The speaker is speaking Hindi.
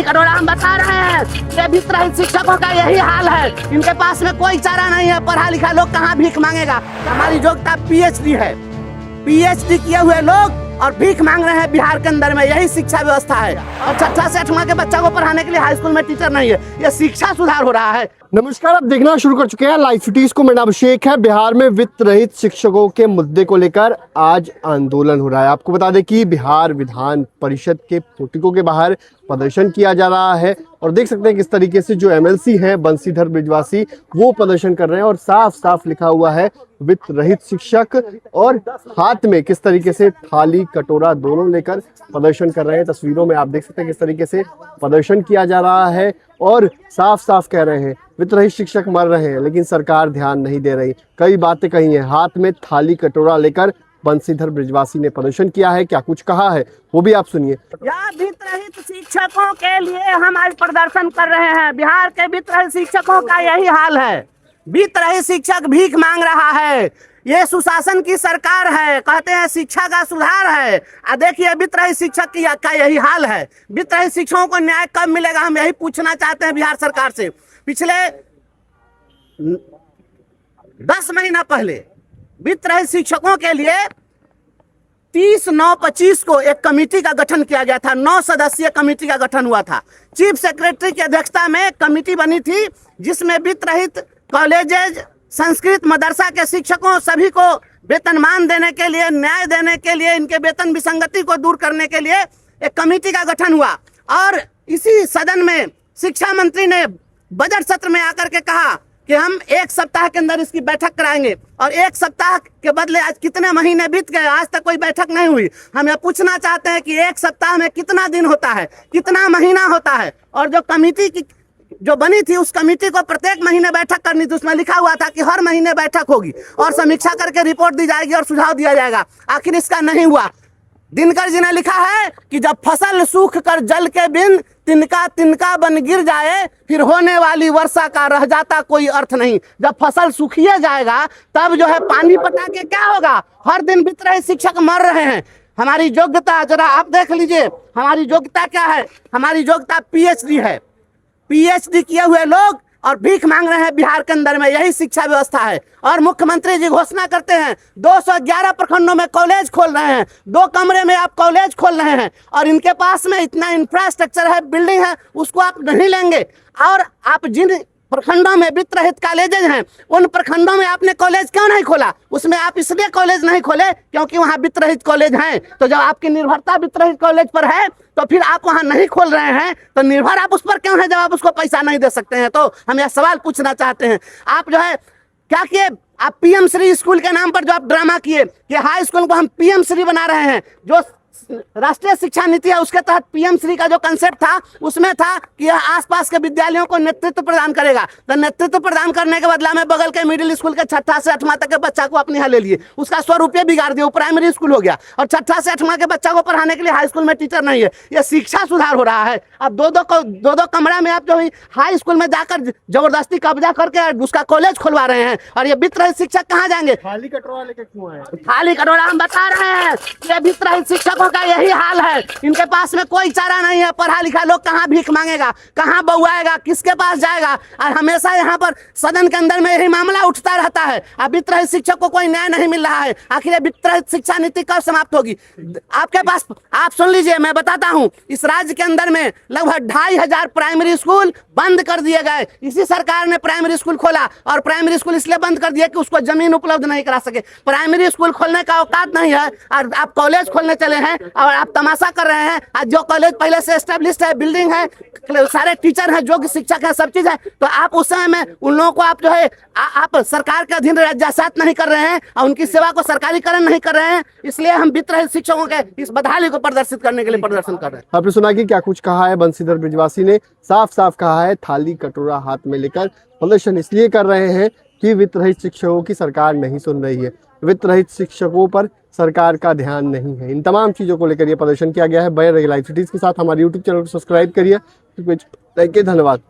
कटोरा हम बता रहे हैं, ये वित्त रहित शिक्षकों का यही हाल है। इनके पास में कोई चारा नहीं है। पढ़ा लिखा लोग कहाँ भीख मांगेगा। हमारी योग्यता पीएचडी है, पीएचडी किए हुए लोग और भीख मांग रहे हैं बिहार के अंदर में। यही शिक्षा व्यवस्था है। और 6 से 8वां के बच्चा को पढ़ाने के लिए हाई स्कूल में टीचर नहीं है। यह शिक्षा सुधार हो रहा है। नमस्कार, आप देखना शुरू कर चुके हैं लाइव सिटीज को। मेरा नाम अभिषेक है। बिहार में वित्त रहित शिक्षकों के मुद्दे को लेकर आज आंदोलन हो रहा है। आपको बता दें कि बिहार विधान परिषद के पोर्टिको के बाहर प्रदर्शन किया जा रहा है और देख सकते हैं किस तरीके से जो एमएलसी हैं बंशीधर ब्रिजवासी वो प्रदर्शन कर रहे हैं और साफ साफ लिखा हुआ है वित्त रहित शिक्षक, और हाथ में किस तरीके से थाली कटोरा दोनों लेकर प्रदर्शन कर रहे हैं। तस्वीरों में आप देख सकते हैं किस तरीके से प्रदर्शन किया जा रहा है और साफ साफ कह रहे हैं वित्त रहित शिक्षक मर रहे हैं लेकिन सरकार ध्यान नहीं दे रही। कई बातें कही हैं। हाथ में थाली कटोरा लेकर बंशीधर ब्रिजवासी ने प्रदर्शन किया है। क्या कुछ कहा है वो भी आप सुनिए। वित्त रहित शिक्षकों के लिए हम आज प्रदर्शन कर रहे हैं। बिहार के वित्त रहित शिक्षकों का यही हाल है। वित्त रहित शिक्षक भीख मांग रहा है। ये सुशासन की सरकार है, कहते हैं शिक्षा का सुधार है। देखिए वित्त रहित शिक्षक का यही हाल है। वित्त रहित शिक्षकों को न्याय कब मिलेगा, हम यही पूछना चाहते हैं बिहार सरकार से। पिछले 10 महीना पहले वित्त रहित शिक्षकों के लिए 30/9/25 को एक कमेटी का गठन किया गया था। 9 सदस्यीय कमेटी का गठन हुआ था। चीफ सेक्रेटरी की अध्यक्षता में कमेटी बनी थी जिसमें वित्त रहित कॉलेजेज, संस्कृत मदरसा के शिक्षकों सभी को वेतनमान देने के लिए, न्याय देने के लिए, इनके वेतन विसंगति को दूर करने के लिए एक कमेटी का गठन हुआ। और इसी सदन में शिक्षा मंत्री ने बजट सत्र में आकर के कहा कि हम 1 सप्ताह के अंदर इसकी बैठक कराएंगे। और 1 सप्ताह के बदले आज कितने महीने बीत गए, आज तक कोई बैठक नहीं हुई। हम यह पूछना चाहते हैं कि 1 सप्ताह में कितना दिन होता है, कितना महीना होता है। और जो कमेटी की जो बनी थी उस कमेटी को प्रत्येक महीने बैठक करनी थी। उसमें लिखा हुआ था कि हर महीने बैठक होगी और समीक्षा करके रिपोर्ट दी जाएगी और सुझाव दिया जाएगा। आखिर इसका नहीं हुआ। दिनकर जी ने लिखा है कि जब फसल सूख कर जल के बिन तिनका तिनका बन गिर जाए, फिर होने वाली वर्षा का रह जाता कोई अर्थ नहीं। जब फसल सूखिए जाएगा तब जो है पानी पटा के क्या होगा। हर दिन वित्त रहित शिक्षक मर रहे हैं। हमारी योग्यता जरा आप देख लीजिए, हमारी योग्यता क्या है। हमारी योग्यता पीएचडी है, पीएचडी किए हुए लोग और भीख मांग रहे हैं बिहार के अंदर में। यही शिक्षा व्यवस्था है। और मुख्यमंत्री जी घोषणा करते हैं 211 प्रखंडों में कॉलेज खोल रहे हैं। 2 कमरे में आप कॉलेज खोल रहे हैं और इनके पास में इतना इंफ्रास्ट्रक्चर है, बिल्डिंग है, उसको आप नहीं लेंगे। और आप जिन प्रखंडों में वित्त रहित कॉलेजेज हैं उन प्रखंडों में आपने कॉलेज क्यों नहीं खोला। उसमें आप इसलिए कॉलेज नहीं खोले क्योंकि वहाँ वित्त रहित कॉलेज हैं। तो जब आपकी निर्भरता वित्त रहित कॉलेज पर है तो फिर आप वहाँ नहीं खोल रहे हैं तो निर्भर आप उस पर क्यों है जब आप उसको पैसा नहीं दे सकते हैं। तो हम यह सवाल पूछना चाहते हैं। आप जो है क्या किए, आप पीएम श्री स्कूल के नाम पर जो आप ड्रामा किए कि हाई स्कूल को हम पीएम श्री बना रहे हैं। जो राष्ट्रीय शिक्षा नीति है उसके तहत पीएम श्री का जो कंसेप्ट था उसमें था कि यह आसपास के विद्यालयों को नेतृत्व प्रदान करेगा। तो नेतृत्व प्रदान करने के बदला में बगल के मिडिल स्कूल के 6 से 8वां तक के बच्चा को अपने यहाँ ले लिए, उसका 100 रुपये बिगाड़ दिए, वो प्राइमरी स्कूल हो गया। और 6 से 8वां के बच्चा को पढ़ाने के लिए हाई स्कूल में टीचर नहीं है। यह शिक्षा सुधार हो रहा है। अब 2-2 कमरा में आप जो हाई स्कूल में जाकर जबरदस्ती कब्जा करके उसका कॉलेज खुलवा रहे हैं। और ये वित्त रहित शिक्षक कहाँ जाएंगे। थाली कटोरा लेके क्यों आए। थाली कटोरा हम बता रहे हैं, ये वित्त रहित शिक्षकों का यही हाल है। इनके पास में कोई चारा नहीं है। पढ़ा लिखा लोग कहाँ भीख मांगेगा, कहाँ बउआएगा, किसके पास जाएगा। और हमेशा यहाँ पर सदन के अंदर में यही मामला उठता रहता है। अब वित्त रहित शिक्षक को कोई न्याय नहीं मिल रहा है। आखिर वित्त रहित शिक्षा नीति कब समाप्त होगी आपके पास। आप सुन लीजिए, मैं बताता हूँ। इस राज्य के अंदर में लगभग 2500 प्राइमरी स्कूल बंद कर दिए गए। इसी सरकार ने प्राइमरी स्कूल खोला और प्राइमरी स्कूल इसलिए बंद कर दिया कि उसको जमीन उपलब्ध नहीं करा सके। प्राइमरी स्कूल खोलने का औकात नहीं है और आप कॉलेज खोलने चले हैं और आप तमाशा कर रहे हैं। आज जो कॉलेज पहले से एस्टेब्लिश्ड है, बिल्डिंग है, सारे टीचर हैं, योग्य शिक्षक है, सब चीज है, तो आप उस समय में उन लोगों को आप जो है आप सरकार के अधीन राज्यासात नहीं कर रहे हैं और उनकी सेवा को सरकारीकरण नहीं कर रहे हैं। इसलिए हम वित्त रहित शिक्षकों के इस बदहाली को प्रदर्शित करने के लिए प्रदर्शन कर रहे हैं। आपने सुना कि क्या कुछ कहा है बंशीधर ब्रिजवासी ने। साफ साफ कहा है थाली कटोरा हाथ में लेकर प्रदर्शन इसलिए कर रहे हैं कि वित्त रहित शिक्षकों की सरकार नहीं सुन रही है। वित्त रहित शिक्षकों पर सरकार का ध्यान नहीं है। इन तमाम चीजों को लेकर यह प्रदर्शन किया गया है। बने रहिए लाइव सिटीज के साथ। हमारे यूट्यूब चैनल को सब्सक्राइब करिए। थैंक यू, धन्यवाद।